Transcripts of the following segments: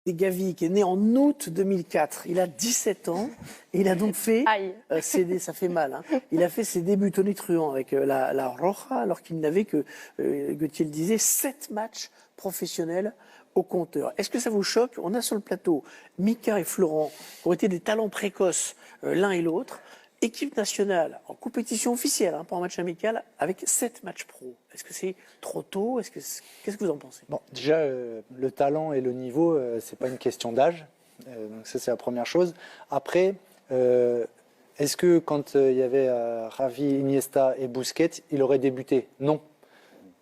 C'est Gavi qui est né en août 2004. Il a 17 ans et il a donc fait ça fait mal. Hein. Il a fait ses débuts tonitruants avec la Roja alors qu'il n'avait que, Gauthier le disait, 7 matchs professionnels au compteur. Est-ce que ça vous choque? On a sur le plateau Mika et Florent qui ont été des talents précoces l'un et l'autre. Équipe nationale en compétition officielle, hein, pas en match amical, avec 7 matchs pro. Est-ce que c'est trop tôt? Qu'est-ce que vous en pensez? Bon, déjà, le talent et le niveau, c'est pas une question d'âge. Donc ça, c'est la première chose. Après, est-ce que quand il y avait Xavi, Iniesta et Busquets, il aurait débuté? Non.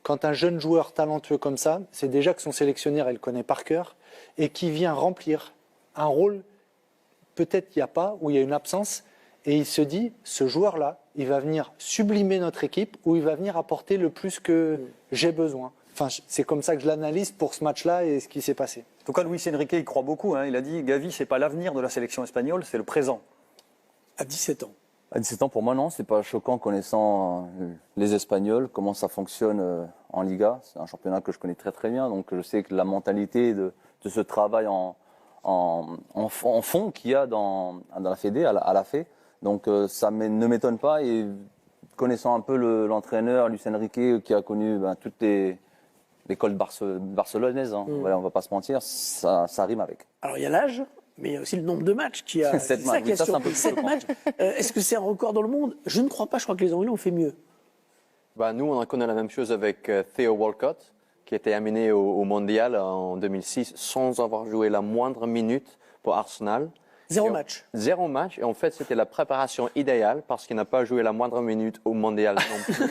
Quand un jeune joueur talentueux comme ça, c'est déjà que son sélectionneur, il le connaît par cœur et qui vient remplir un rôle, peut-être qu'il n'y a pas, où il y a une absence. Et il se dit, ce joueur-là, il va venir sublimer notre équipe ou il va venir apporter le plus que j'ai besoin. Enfin, c'est comme ça que je l'analyse pour ce match-là et ce qui s'est passé. En tout cas, Luis Enrique, il croit beaucoup. Hein. Il a dit, Gavi, c'est pas l'avenir de la sélection espagnole, c'est le présent. À 17 ans. À 17 ans, pour moi, non. C'est pas choquant connaissant les Espagnols, comment ça fonctionne en Liga. C'est un championnat que je connais très très bien. Donc je sais que la mentalité de ce travail en fond qu'il y a dans la Fédé, à la Fé. Donc ça ne m'étonne pas, et connaissant un peu l'entraîneur Luis Enrique qui a connu toutes l'école barcelonaise, hein. Voilà, on ne va pas se mentir, ça rime avec. Alors il y a l'âge, mais il y a aussi le nombre de matchs qui a. 7 matchs, oui, ça c'est un peu plus 7 matchs. Est-ce que c'est un record dans le monde? Je ne crois pas, je crois que les Anglais ont fait mieux. Nous, on en connaît la même chose avec Theo Walcott, qui était amené au Mondial en 2006 sans avoir joué la moindre minute pour Arsenal. 0 match. 0 match. Et en fait, c'était la préparation idéale parce qu'il n'a pas joué la moindre minute au Mondial non plus.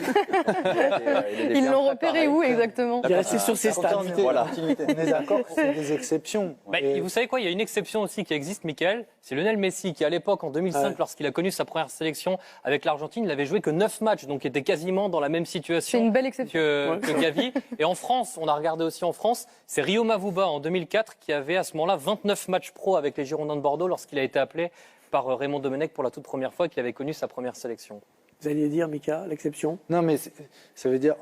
Ils l'ont repéré où exactement? Il est resté sur ses stats. Voilà. On est d'accord, c'est des exceptions. Et vous savez quoi, il y a une exception aussi qui existe, Michael. C'est Lionel Messi qui, à l'époque, en 2005, lorsqu'il a connu sa première sélection avec l'Argentine, il n'avait joué que 9 matchs, donc il était quasiment dans la même situation. C'est une belle exception. Que Gavi. Et en France, on a regardé aussi en France, c'est Rio Mavuba en 2004 qui avait à ce moment-là 29 matchs pro avec les Girondins de Bordeaux lorsqu'il a été appelé par Raymond Domenech pour la toute première fois, qui avait connu sa première sélection. Vous alliez dire, Mika, l'exception? Non, mais ça veut dire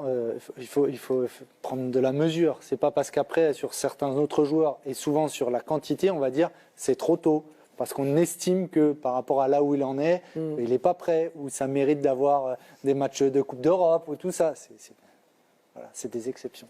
il faut prendre de la mesure. C'est pas parce qu'après, sur certains autres joueurs, et souvent sur la quantité, on va dire c'est trop tôt. Parce qu'on estime que par rapport à là où il en est, il n'est pas prêt, ou ça mérite d'avoir des matchs de Coupe d'Europe, ou tout ça. Voilà, c'est des exceptions.